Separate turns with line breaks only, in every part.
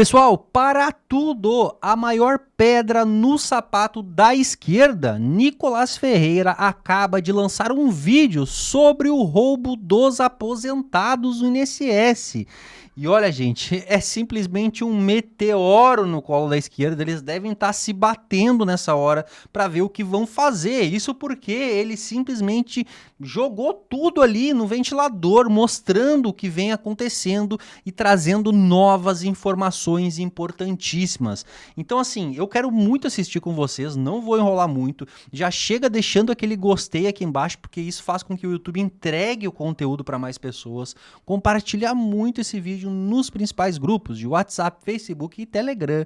Pessoal, para tudo, a maior pedra no sapato da esquerda, Nicolás Ferreira acaba de lançar um vídeo sobre o roubo dos aposentados no INSS. E olha, gente, é simplesmente um meteoro no colo da esquerda. Eles devem estar se batendo nessa hora para ver o que vão fazer. Isso porque ele simplesmente jogou tudo ali no ventilador, mostrando o que vem acontecendo e trazendo novas informações importantíssimas. Então, assim, eu quero muito assistir com vocês, não vou enrolar muito. Já chega deixando aquele gostei aqui embaixo, porque isso faz com que o YouTube entregue o conteúdo para mais pessoas. Compartilha muito esse vídeo nos principais grupos de WhatsApp, Facebook e Telegram.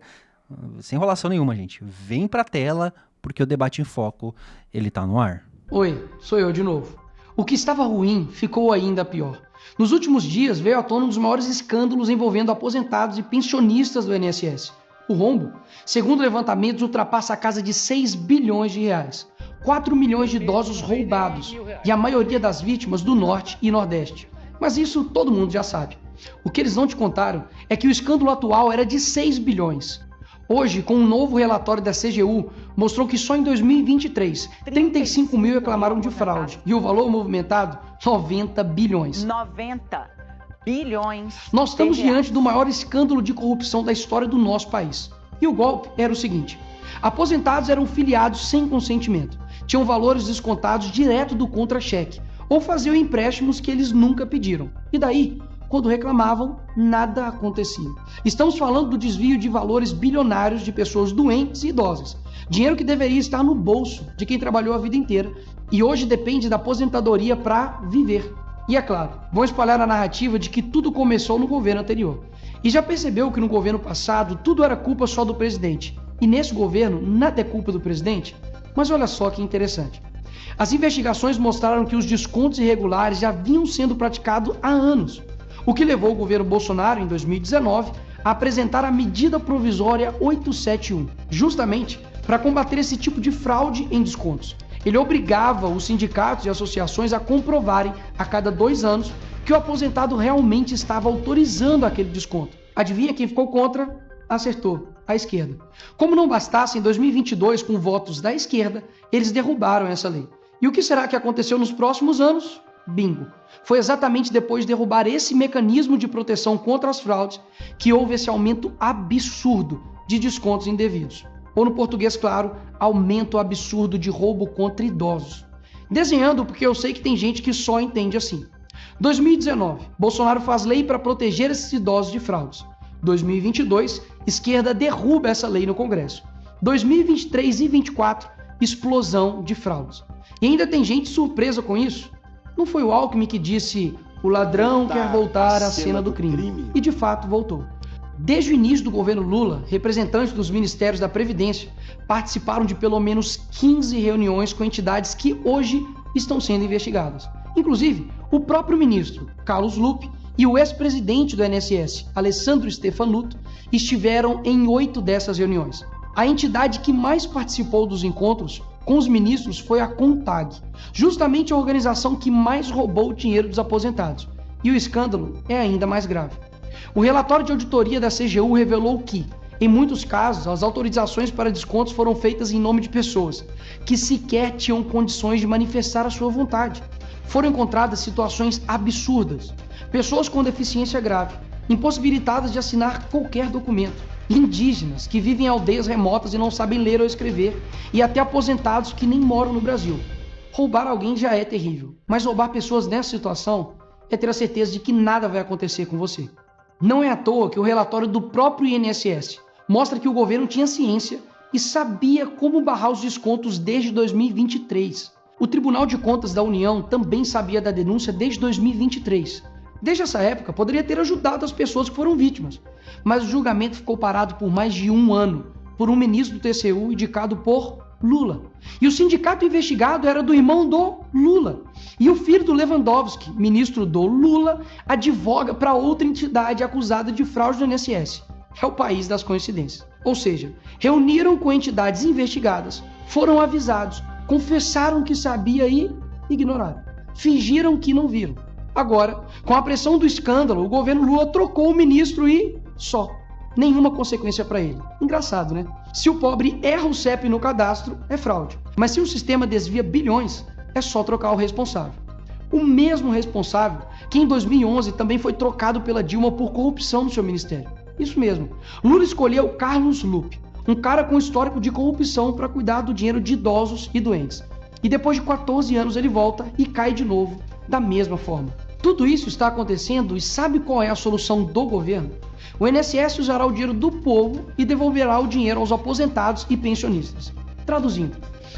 Sem enrolação nenhuma, gente. Vem pra tela, porque o Debate em Foco, ele tá no ar.
Oi, sou eu de novo. O que estava ruim ficou ainda pior. Nos últimos dias veio à tona um dos maiores escândalos envolvendo aposentados e pensionistas do INSS. O rombo, segundo levantamentos, ultrapassa a casa de 6 bilhões de reais. 4 milhões de idosos roubados e a maioria das vítimas do Norte e Nordeste. Mas isso todo mundo já sabe. O que eles não te contaram é que o escândalo atual era de 6 bilhões. Hoje, com um novo relatório da CGU, mostrou que só em 2023, 35 mil reclamaram de fraude. E o valor movimentado, 90 bilhões.
90 bilhões.
Nós estamos diante do maior escândalo de corrupção da história do nosso país. E o golpe era o seguinte: aposentados eram filiados sem consentimento, tinham valores descontados direto do contra-cheque, ou faziam empréstimos que eles nunca pediram. E daí, quando reclamavam, nada acontecia. Estamos falando do desvio de valores bilionários de pessoas doentes e idosas. Dinheiro que deveria estar no bolso de quem trabalhou a vida inteira e hoje depende da aposentadoria para viver. E é claro, vão espalhar a narrativa de que tudo começou no governo anterior. E já percebeu que no governo passado tudo era culpa só do presidente. E nesse governo nada é culpa do presidente? Mas olha só que interessante. As investigações mostraram que os descontos irregulares já vinham sendo praticados há anos. O que levou o governo Bolsonaro, em 2019, a apresentar a medida provisória 871, justamente para combater esse tipo de fraude em descontos. Ele obrigava os sindicatos e associações a comprovarem, a cada 2 anos, que o aposentado realmente estava autorizando aquele desconto. Adivinha quem ficou contra? Acertou, a esquerda. Como não bastasse, em 2022, com votos da esquerda, eles derrubaram essa lei. E o que será que aconteceu nos próximos anos? Bingo! Foi exatamente depois de derrubar esse mecanismo de proteção contra as fraudes que houve esse aumento absurdo de descontos indevidos. Ou no português claro, aumento absurdo de roubo contra idosos. Desenhando porque eu sei que tem gente que só entende assim. 2019, Bolsonaro faz lei para proteger esses idosos de fraudes. 2022, esquerda derruba essa lei no Congresso. 2023 e 2024, explosão de fraudes. E ainda tem gente surpresa com isso. Não foi o Alckmin que disse: o ladrão quer voltar à cena do crime. E de fato voltou. Desde o início do governo Lula, representantes dos ministérios da Previdência participaram de pelo menos 15 reuniões com entidades que hoje estão sendo investigadas. Inclusive, o próprio ministro Carlos Lupe e o ex-presidente do INSS, Alessandro Stefanuto, estiveram em 8 dessas reuniões. A entidade que mais participou dos encontros com os ministros foi a CONTAG, justamente a organização que mais roubou o dinheiro dos aposentados. E o escândalo é ainda mais grave. O relatório de auditoria da CGU revelou que, em muitos casos, as autorizações para descontos foram feitas em nome de pessoas que sequer tinham condições de manifestar a sua vontade. Foram encontradas situações absurdas. Pessoas com deficiência grave, impossibilitadas de assinar qualquer documento. Indígenas que vivem em aldeias remotas e não sabem ler ou escrever, e até aposentados que nem moram no Brasil. Roubar alguém já é terrível, mas roubar pessoas nessa situação é ter a certeza de que nada vai acontecer com você. Não é à toa que o relatório do próprio INSS mostra que o governo tinha ciência e sabia como barrar os descontos desde 2023. O Tribunal de Contas da União também sabia da denúncia desde 2023. Desde essa época, poderia ter ajudado as pessoas que foram vítimas, mas o julgamento ficou parado por mais de 1 ano, por um ministro do TCU indicado por Lula. E o sindicato investigado era do irmão do Lula. E o filho do Lewandowski, ministro do Lula, advoga para outra entidade acusada de fraude do INSS. É o país das coincidências. Ou seja, reuniram com entidades investigadas, foram avisados, confessaram que sabia e ignoraram. Fingiram que não viram. Agora, com a pressão do escândalo, o governo Lula trocou o ministro e só. nenhuma consequência para ele. Engraçado, né? Se o pobre erra o CEP no cadastro, é fraude. Mas se o sistema desvia bilhões, é só trocar o responsável. O mesmo responsável que em 2011 também foi trocado pela Dilma por corrupção no seu ministério. Isso mesmo. Lula escolheu Carlos Lupe, um cara com histórico de corrupção para cuidar do dinheiro de idosos e doentes. E depois de 14 anos ele volta e cai de novo da mesma forma. Tudo isso está acontecendo e sabe qual é a solução do governo? O INSS usará o dinheiro do povo e devolverá o dinheiro aos aposentados e pensionistas. Traduzindo,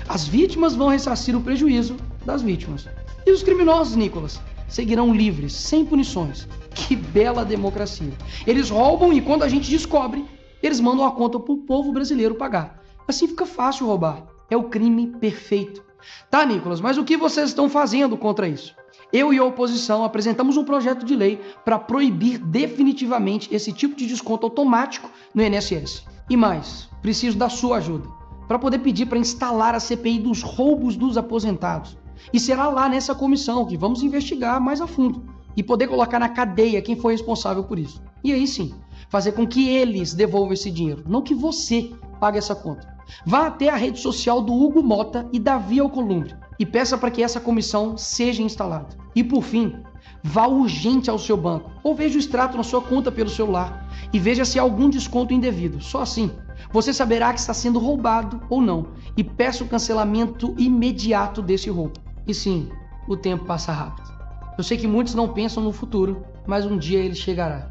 as vítimas vão ressarcir o prejuízo das vítimas. E os criminosos, Nicolas, seguirão livres, sem punições. Que bela democracia. Eles roubam e quando a gente descobre, eles mandam a conta para o povo brasileiro pagar. Assim fica fácil roubar. É o crime perfeito. Tá, Nicolas, mas o que vocês estão fazendo contra isso? Eu e a oposição apresentamos um projeto de lei para proibir definitivamente esse tipo de desconto automático no INSS. E mais, preciso da sua ajuda para poder pedir para instalar a CPI dos roubos dos aposentados. E será lá nessa comissão que vamos investigar mais a fundo e poder colocar na cadeia quem foi responsável por isso. E aí sim, fazer com que eles devolvam esse dinheiro, não que você pague essa conta. Vá até a rede social do Hugo Mota e Davi Alcolumbre e peça para que essa comissão seja instalada. E por fim, vá urgente ao seu banco ou veja o extrato na sua conta pelo celular e veja se há algum desconto indevido. Só assim, você saberá que está sendo roubado ou não e peça o cancelamento imediato desse roubo. E sim, o tempo passa rápido. Eu sei que muitos não pensam no futuro, mas um dia ele chegará.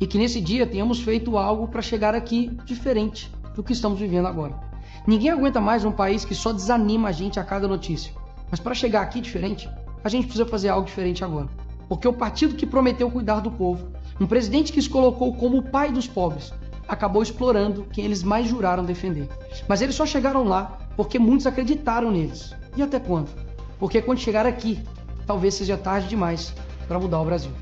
E que nesse dia tenhamos feito algo para chegar aqui diferente do que estamos vivendo agora. Ninguém aguenta mais um país que só desanima a gente a cada notícia. Mas para chegar aqui diferente, a gente precisa fazer algo diferente agora. Porque o partido que prometeu cuidar do povo, um presidente que se colocou como o pai dos pobres, acabou explorando quem eles mais juraram defender. Mas eles só chegaram lá porque muitos acreditaram neles. E até quando? Porque quando chegar aqui, talvez seja tarde demais para mudar o Brasil.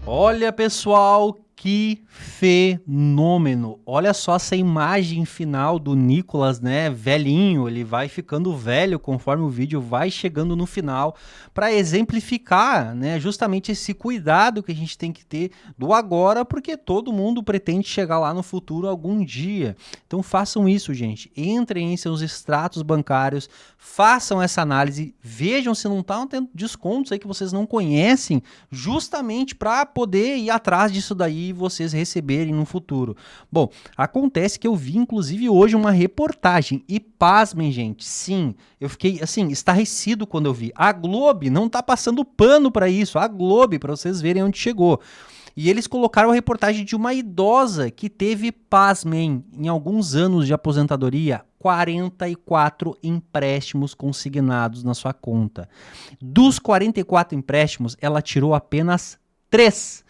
Olha, pessoal, que fenômeno! Olha só essa imagem final do Nicolas, né? Velhinho, ele vai ficando velho conforme o vídeo vai chegando no final, para exemplificar, né, justamente esse cuidado que a gente tem que ter do agora, porque todo mundo pretende chegar lá no futuro algum dia. Então façam isso, gente. Entrem em seus extratos bancários, façam essa análise, vejam se não estão tendo descontos aí que vocês não conhecem, justamente para poder ir atrás disso daí e vocês receberem no futuro. Bom, acontece que eu vi inclusive hoje uma reportagem e pasmem, gente, sim, eu fiquei assim estarrecido quando eu vi. A Globo não tá passando pano para isso, a Globo, para vocês verem onde chegou. E eles colocaram a reportagem de uma idosa que teve, pasmem, em alguns anos de aposentadoria, 44 empréstimos consignados na sua conta. Dos 44 empréstimos, ela tirou apenas 3.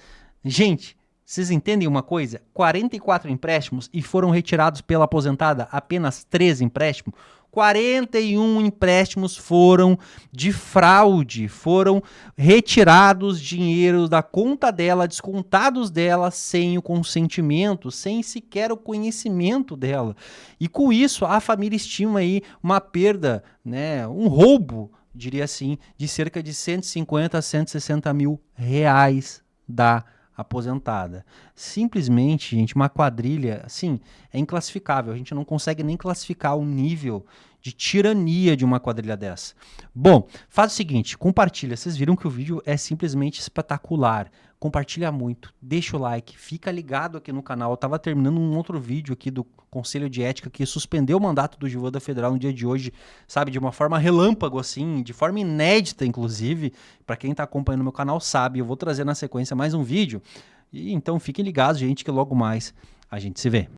Gente, vocês entendem uma coisa? 44 empréstimos e foram retirados pela aposentada apenas 3 empréstimos? 41 empréstimos foram de fraude, foram retirados dinheiro da conta dela, descontados dela sem o consentimento, sem sequer o conhecimento dela. E com isso a família estima aí uma perda, né, um roubo, diria assim, de cerca de 150 a 160 mil reais da aposentada. Simplesmente, gente, uma quadrilha, assim, é inclassificável. A gente não consegue nem classificar o nível de tirania de uma quadrilha dessa. Bom, faz o seguinte, compartilha. Vocês viram que o vídeo é simplesmente espetacular. Compartilha muito, deixa o like, fica ligado aqui no canal. Eu tava terminando um outro vídeo aqui do Conselho de Ética que suspendeu o mandato do Giovanda Federal no dia de hoje, sabe, de uma forma relâmpago assim, de forma inédita inclusive. Para quem tá acompanhando meu canal sabe, eu vou trazer na sequência mais um vídeo. E então fiquem ligados, gente, que logo mais a gente se vê.